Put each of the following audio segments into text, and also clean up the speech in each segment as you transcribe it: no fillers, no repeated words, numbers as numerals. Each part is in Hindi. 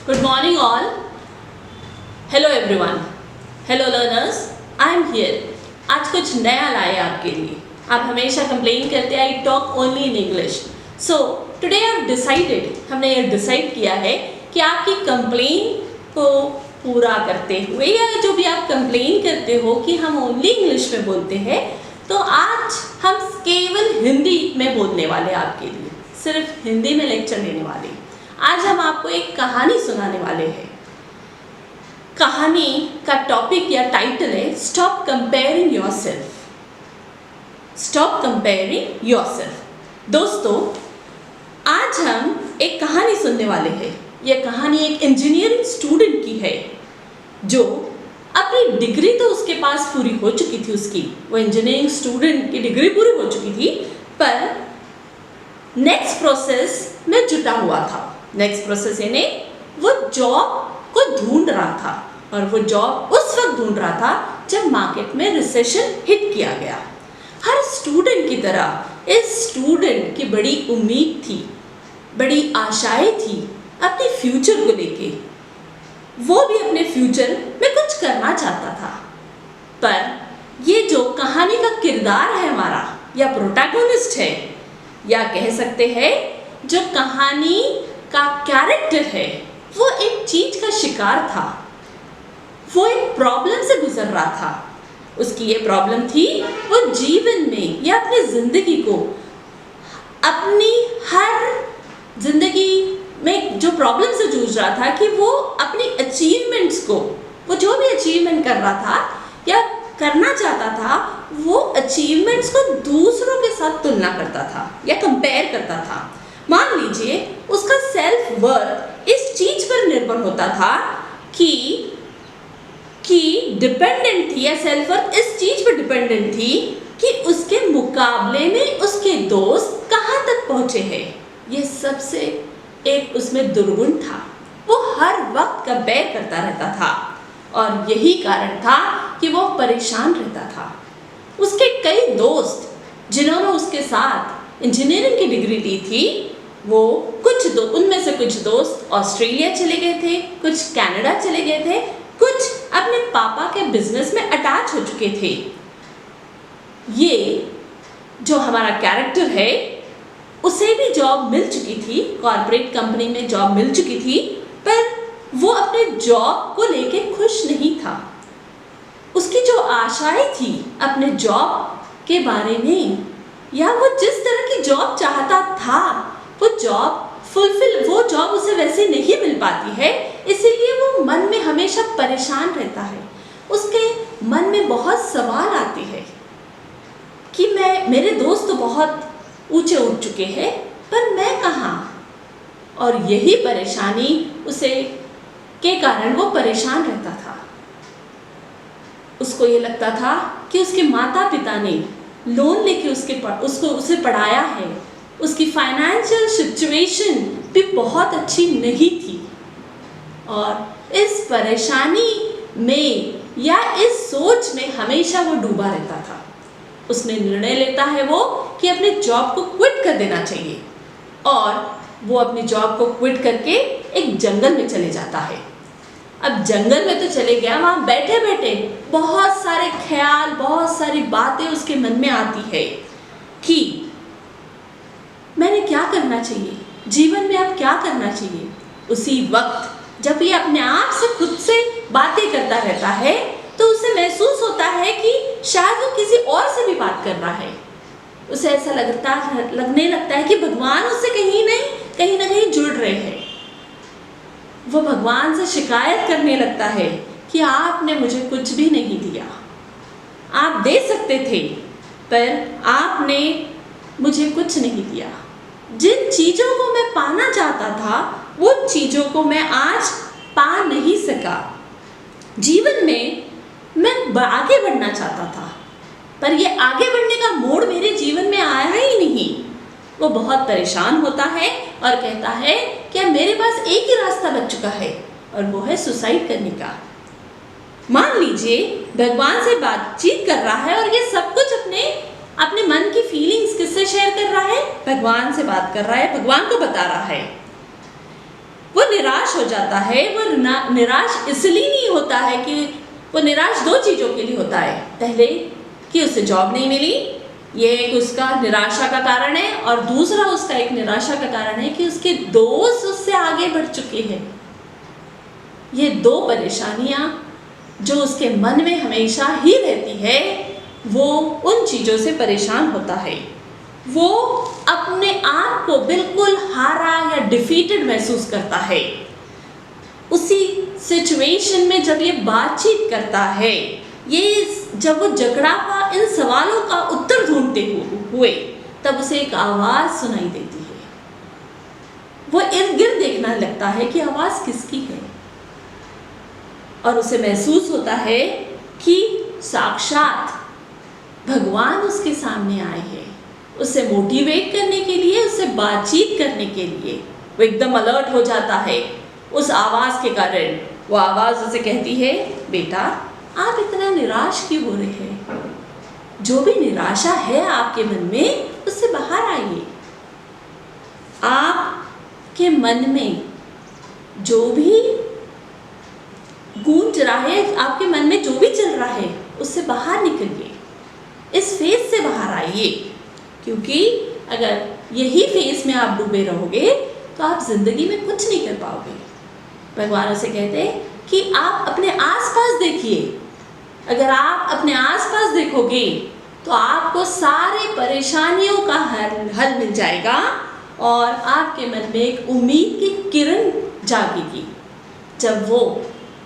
Good morning all. Hello everyone. Hello learners. I am here. आज कुछ नया लाए आपके लिए. आप हमेशा कंप्लेन करते हैं I talk only in English. So today I have decided, हमने ये डिसाइड किया है कि आपकी कंप्लेन को पूरा करते हुए या जो भी आप कंप्लेन करते हो कि हम ओनली इंग्लिश में बोलते हैं, तो आज हम केवल हिंदी में बोलने वाले आपके लिए, सिर्फ हिंदी में लेक्चर लेने वाले. आज हम आपको एक कहानी सुनाने वाले हैं. कहानी का टॉपिक या टाइटल है stop comparing yourself. Stop comparing yourself. दोस्तों, आज हम एक कहानी सुनने वाले हैं. यह कहानी एक इंजीनियरिंग स्टूडेंट की है जो अपनी डिग्री तो उसके पास पूरी हो चुकी थी. उसकी वो इंजीनियरिंग स्टूडेंट की डिग्री पूरी हो चुकी थी, पर नेक्स्ट प्रोसेस में जुटा हुआ था. नेक्स्ट प्रोसेस यानी वो जॉब को ढूंढ रहा था, और वो जॉब उस वक्त ढूंढ रहा था जब मार्केट में रिसेशन हिट किया गया. हर स्टूडेंट की तरह इस स्टूडेंट की बड़ी उम्मीद थी, बड़ी आशाएं थी अपने फ्यूचर को लेके. वो भी अपने फ्यूचर में कुछ करना चाहता था. पर ये जो कहानी का किरदार है हमारा, या प्रोटैगनिस्ट है, या कह सकते हैं जो कहानी का कैरेक्टर है, वो एक चीज का शिकार था. वो एक प्रॉब्लम से गुजर रहा था. उसकी ये प्रॉब्लम थी, वो जीवन में या अपनी जिंदगी को, अपनी हर जिंदगी में जो प्रॉब्लम से जूझ रहा था कि वो अपनी अचीवमेंट्स को, वो जो भी अचीवमेंट कर रहा था या करना चाहता था, वो अचीवमेंट्स को दूसरों के साथ तुलना करता था या कंपेयर करता था. मान लीजिए उसका सेल्फ वर्थ इस चीज पर निर्भर होता था कि डिपेंडेंट थी, या सेल्फ वर्थ इस चीज पर डिपेंडेंट थी कि उसके मुकाबले में उसके दोस्त कहाँ तक पहुंचे हैं. ये सबसे एक उसमें दुर्गुण था. वो हर वक्त कंपेयर करता रहता था, और यही कारण था कि वो परेशान रहता था. उसके कई दोस्त जिन्होंने उसके साथ इंजीनियरिंग की डिग्री ली थी, वो उनमें से कुछ दोस्त ऑस्ट्रेलिया चले गए थे, कुछ कनाडा चले गए थे, कुछ अपने पापा के बिजनेस में अटैच हो चुके थे. ये जो हमारा कैरेक्टर है, उसे भी जॉब मिल चुकी थी, कॉर्पोरेट कंपनी में जॉब मिल चुकी थी, पर वो अपने जॉब को लेके खुश नहीं था. उसकी जो आशाएं थी अपने जॉब के बारे में, या वो जिस तरह की जॉब चाहता था, वो जॉब उसे वैसे नहीं मिल पाती है. इसीलिए वो मन में हमेशा परेशान रहता है. उसके मन में बहुत सवाल आते हैं कि मेरे दोस्त तो बहुत ऊंचे उठ चुके हैं, पर मैं कहाँ. और यही परेशानी उसे के कारण वो परेशान रहता था. उसको ये लगता था कि उसके माता पिता ने लोन लेके उसे पढ़ाया है. उसकी फाइनेंशियल सिचुएशन भी बहुत अच्छी नहीं थी, और इस परेशानी में या इस सोच में हमेशा वो डूबा रहता था. उसने निर्णय लेता है वो कि अपने जॉब को क्विट कर देना चाहिए, और वो अपनी जॉब को क्विट करके एक जंगल में चले जाता है. अब जंगल में तो चले गया, वहाँ बैठे बैठे बहुत सारे ख्याल, बहुत सारी बातें उसके मन में आती है कि मैंने क्या करना चाहिए, जीवन में अब क्या करना चाहिए. उसी वक्त जब ये अपने आप से खुद से बातें करता रहता है, तो उसे महसूस होता है कि शायद वो किसी और से भी बात कर रहा है. उसे ऐसा लगने लगता है कि भगवान उससे कहीं ना कहीं जुड़ रहे हैं. वो भगवान से शिकायत करने लगता है कि आपने मुझे कुछ भी नहीं दिया. आप दे सकते थे, पर आपने मुझे कुछ नहीं दिया. जिन चीज़ों को मैं पाना चाहता था, वो चीज़ों को मैं आज पा नहीं सका. जीवन में मैं आगे बढ़ना चाहता था, पर ये आगे बढ़ने का मोड़ मेरे जीवन में आया ही नहीं. वो बहुत परेशान होता है और कहता है कि मेरे पास एक ही रास्ता बच चुका है, और वो है सुसाइड करने का. मान लीजिए भगवान से बातचीत कर रहा है, और ये सब कुछ अपने मन की फीलिंग्स किससे शेयर कर रहा है? भगवान से बात कर रहा है, भगवान को बता रहा है. वो निराश निराश हो जाता है वो निराश इसलिए नहीं होता है कि वो निराश दो चीज़ों के लिए होता है। पहले कि उसे जॉब नहीं मिली, ये एक उसका निराशा का कारण है, और दूसरा उसका एक निराशा का कारण है कि उसके दोस्त उससे आगे बढ़ चुके हैं। ये दो परेशानियां जो उसके मन में हमेशा ही रहती है, वो उन चीज़ों से परेशान होता है। वो अपने आप को बिल्कुल हारा या डिफीटेड महसूस करता है। उसी सिचुएशन में जब ये बातचीत करता है, ये जब वो जकड़ा हुआ इन सवालों का उत्तर ढूंढते हुए, तब उसे एक आवाज़ सुनाई देती है। वो इर्द गिर्द देखने लगता है कि आवाज़ किसकी है, और उसे महसूस होता है कि साक्षात भगवान उसके सामने आए हैं, उसे मोटिवेट करने के लिए, उससे बातचीत करने के लिए। वो एकदम अलर्ट हो जाता है उस आवाज़ के कारण। वो आवाज़ उसे कहती है, बेटा आप इतना निराश क्यों हो रहे हैं? जो भी निराशा है आपके मन में, उससे बाहर आइए। आपके मन में जो भी गूंज रहा है, आपके मन में जो भी चल रहा है, उससे बाहर निकलिए, इस फेज से बाहर आइए। क्योंकि अगर यही फेज में आप डूबे रहोगे तो आप जिंदगी में कुछ नहीं कर पाओगे। भगवान उसे कहते हैं कि आप अपने आसपास देखिए। अगर आप अपने आसपास देखोगे तो आपको सारे परेशानियों का हल मिल जाएगा, और आपके मन में एक उम्मीद की किरण जागेगी। जब वो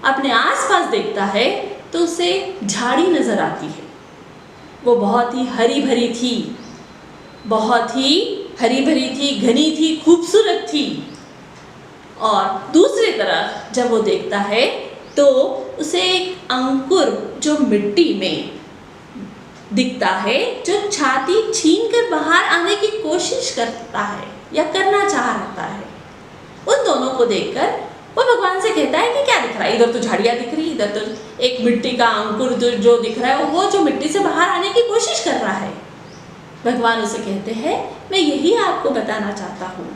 अपने आसपास देखता है तो उसे झाड़ी नजर आती है। वो बहुत ही हरी भरी थी, बहुत ही हरी भरी थी, घनी थी, खूबसूरत थी। और दूसरी तरफ जब वो देखता है तो उसे एक अंकुर जो मिट्टी में दिखता है, जो छाती छीनकर बाहर आने की कोशिश करता है या करना चाहता है। उन दोनों को देखकर वो भगवान से कहता है कि क्या दिख रहा है? इधर तो झाड़ियाँ दिख रही, इधर तो एक मिट्टी का अंकुर जो दिख रहा है, वो जो मिट्टी से बाहर आने की कोशिश कर रहा है। भगवान उसे कहते हैं, मैं यही आपको बताना चाहता हूँ।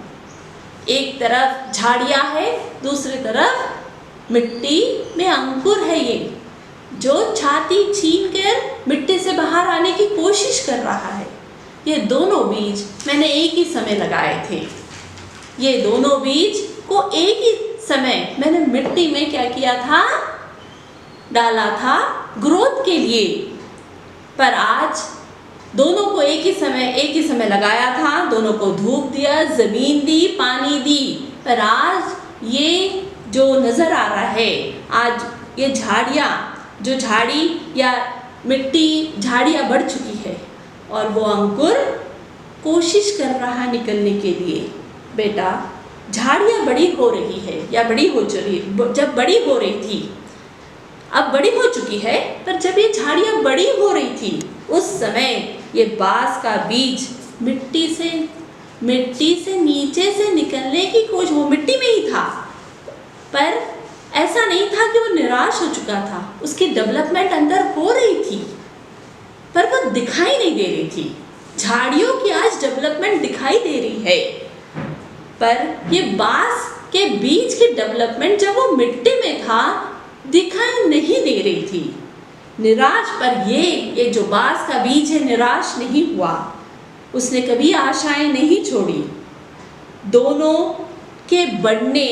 एक तरफ झाड़ियाँ है, दूसरी तरफ मिट्टी में अंकुर है, ये जो छाती छीनकर मिट्टी से बाहर आने की कोशिश कर रहा है। ये दोनों बीज मैंने एक ही समय लगाए थे। ये दोनों बीज को एक ही समय मैंने मिट्टी में क्या किया था? डाला था ग्रोथ के लिए। पर आज दोनों को एक ही समय लगाया था, दोनों को धूप दिया, जमीन दी, पानी दी। पर आज ये जो नज़र आ रहा है, आज ये झाड़ियाँ, जो झाड़ी या मिट्टी झाड़ियाँ बढ़ चुकी है, और वो अंकुर कोशिश कर रहा निकलने के लिए। बेटा झाड़ियाँ बड़ी हो रही है या बड़ी हो चुकी, जब बड़ी हो रही थी, अब बड़ी हो चुकी है, पर जब ये झाड़ियाँ बड़ी हो रही थी, उस समय ये बांस का बीज मिट्टी से नीचे से निकलने की कोशिश, वो मिट्टी में ही था, पर ऐसा नहीं था कि वो निराश हो चुका था। उसकी डेवलपमेंट अंदर हो रही थी, पर वो दिखाई नहीं दे रही थी। झाड़ियों की आज डेवलपमेंट दिखाई दे रही है, पर ये बांस के बीज की डेवलपमेंट जब वो मिट्टी में था, दिखाई नहीं दे रही थी। निराश, पर ये जो बांस का बीज है, निराश नहीं हुआ। उसने कभी आशाएं नहीं छोड़ी। दोनों के बढ़ने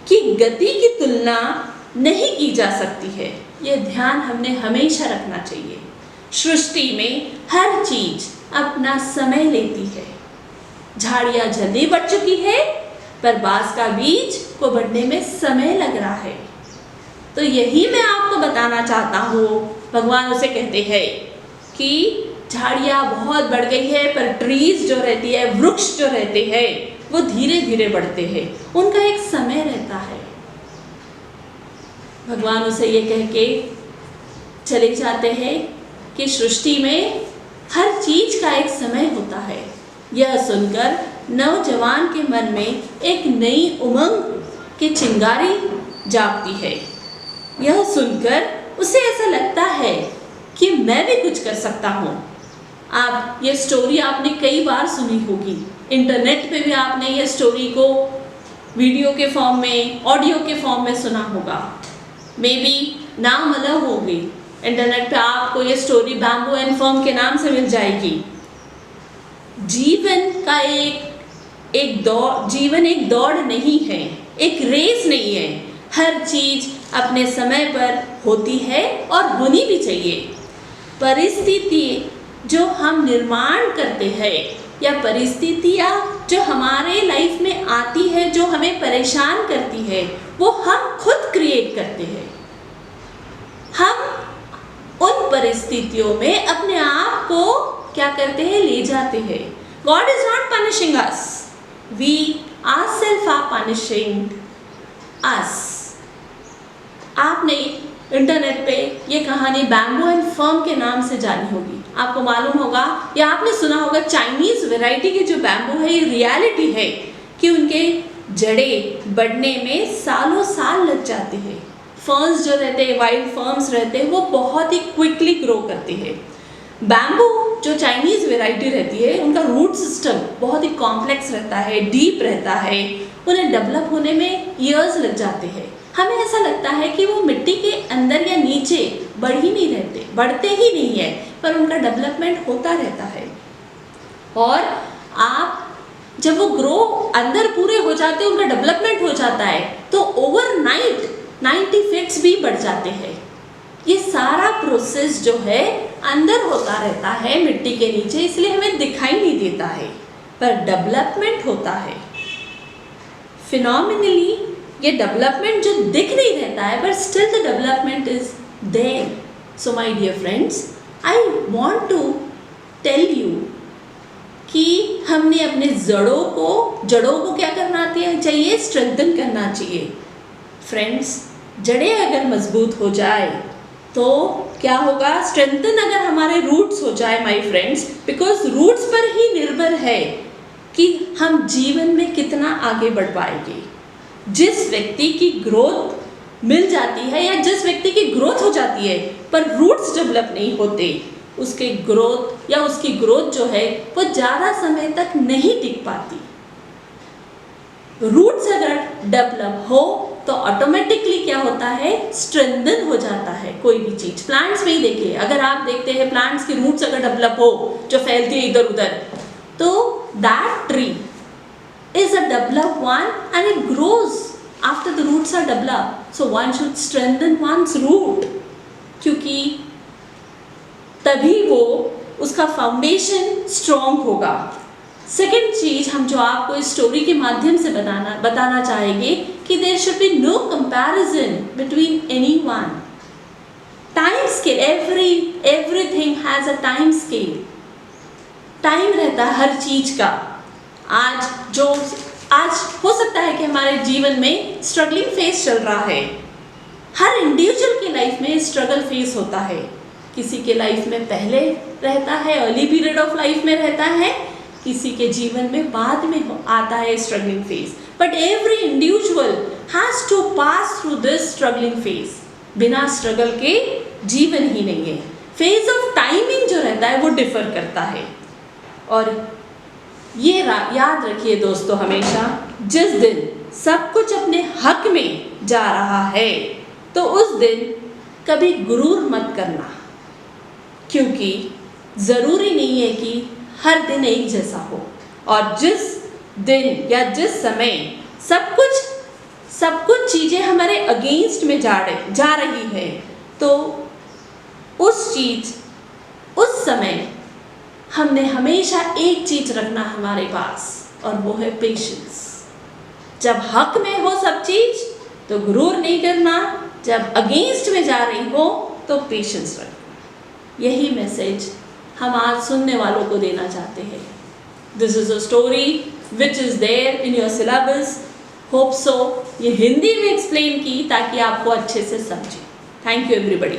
की गति की तुलना नहीं की जा सकती है। ये ध्यान हमने हमेशा रखना चाहिए। सृष्टि में हर चीज अपना समय लेती है। झाड़ियाँ जल्दी बढ़ चुकी है, पर बांस का बीज को बढ़ने में समय लग रहा है। तो यही मैं आपको बताना चाहता हूँ। भगवान उसे कहते हैं कि झाड़ियाँ बहुत बढ़ गई है, पर ट्रीज जो रहती है, वृक्ष जो रहते हैं, वो धीरे धीरे बढ़ते हैं, उनका एक समय रहता है। भगवान उसे ये कह के चले जाते हैं कि सृष्टि में हर चीज का एक समय होता है। यह सुनकर नौजवान के मन में एक नई उमंग की चिंगारी जागती है। यह सुनकर उसे ऐसा लगता है कि मैं भी कुछ कर सकता हूँ। आप ये स्टोरी आपने कई बार सुनी होगी, इंटरनेट पे भी आपने ये स्टोरी को वीडियो के फॉर्म में, ऑडियो के फॉर्म में सुना होगा, मे बी नाम अलग होगी। इंटरनेट पे आपको ये स्टोरी बैम्बू एंड फर्म के नाम से मिल जाएगी। जीवन का जीवन एक दौड़ नहीं है, एक रेस नहीं है। हर चीज अपने समय पर होती है और होनी भी चाहिए। परिस्थिति जो हम निर्माण करते हैं या परिस्थितियाँ जो हमारे लाइफ में आती है, जो हमें परेशान करती है, वो हम खुद क्रिएट करते हैं। हम उन परिस्थितियों में अपने आप को क्या करते हैं, ले जाते हैं। God is not punishing us. We ourselves are punishing us. आपने इंटरनेट पे ये कहानी बैम्बू एंड फर्म के नाम से जानी होगी। आपको मालूम होगा या आपने सुना होगा, चाइनीज वैरायटी के जो बैम्बू है, ये रियलिटी है कि उनके जड़ें बढ़ने में सालों साल लग जाते हैं। फर्न्स जो रहते हैं, वाइल्ड फर्म्स रहते हैं, वो बहुत ही क्विकली ग्रो करते हैं। बैम्बू जो चाइनीज वैरायटी रहती है, उनका रूट सिस्टम बहुत ही कॉम्प्लेक्स रहता है, डीप रहता है। उन्हें डेवलप होने में ईयर्स लग जाते हैं। हमें ऐसा लगता है कि वो मिट्टी के अंदर या नीचे बढ़ते ही नहीं है, पर उनका डेवलपमेंट होता रहता है। और आप जब वो ग्रो अंदर पूरे हो जाते हैं, उनका डेवलपमेंट हो जाता है, तो ओवरनाइट 90 फीट्स भी बढ़ जाते हैं। ये सारा प्रोसेस जो है अंदर होता रहता है मिट्टी के नीचे, इसलिए हमें दिखाई नहीं देता है, पर डेवलपमेंट होता है। फिनोमिनली ये डेवलपमेंट जो दिख नहीं रहता है, पर still the development is there. So my dear friends, I want to tell you कि हमने अपने जड़ों को क्या करना चाहिए, स्ट्रेंथन करना चाहिए। फ्रेंड्स, जड़ें अगर मजबूत हो जाए तो क्या होगा, स्ट्रेंथन अगर हमारे रूट्स हो जाए माय फ्रेंड्स, बिकॉज रूट्स पर ही निर्भर है कि हम जीवन में कितना आगे बढ़ पाएंगे। जिस व्यक्ति की ग्रोथ मिल जाती है या जिस व्यक्ति की ग्रोथ हो जाती है पर रूट्स डेवलप नहीं होते, उसकी ग्रोथ जो है वो ज़्यादा समय तक नहीं टिक पाती। रूट्स अगर डेवलप हो तो ऑटोमेटिकली क्या होता है, स्ट्रेंथन हो जाता है कोई भी चीज। प्लांट्स में ही देखिए, अगर आप देखते हैं प्लांट्स की रूट्स अगर डेवलप हो, जो फैलती है इधर उधर, तो that tree is a develop one and it grows after the roots are develop. So one should strengthen one's root, क्योंकि तभी वो उसका फाउंडेशन स्ट्रॉन्ग होगा। सेकेंड चीज हम जो आपको इस स्टोरी के माध्यम से बताना चाहेंगे कि there should be no comparison between anyone. Time scale, everything has a time scale. Time रहता है हर चीज का। आज हो सकता है कि हमारे जीवन में स्ट्रगलिंग फेज चल रहा है। हर इंडिविजुअल के लाइफ में स्ट्रगल फेज होता है। किसी के लाइफ में पहले रहता है, अर्ली पीरियड ऑफ लाइफ में रहता है, किसी के जीवन में बाद में आता है struggling phase. But every individual has to pass through this struggling phase. बिना स्ट्रगल के जीवन ही नहीं है। फेज ऑफ टाइमिंग जो रहता है वो डिफर करता है। और ये याद रखिए दोस्तों, हमेशा जिस दिन सब कुछ अपने हक में जा रहा है तो उस दिन कभी गुरूर मत करना, क्योंकि ज़रूरी नहीं है कि हर दिन एक जैसा हो। और जिस दिन या जिस समय सब कुछ चीज़ें हमारे अगेंस्ट में जा रही है, तो उस समय हमने हमेशा एक चीज़ रखना हमारे पास, और वो है पेशेंस। जब हक में हो सब चीज़ तो गुरूर नहीं करना, जब अगेंस्ट में जा रही हो तो पेशेंस रखना। यही मैसेज हम आज सुनने वालों को देना चाहते हैं। This is a story which is there in your syllabus. Hope so ये हिंदी में एक्सप्लेन की ताकि आपको अच्छे से समझे। Thank you everybody.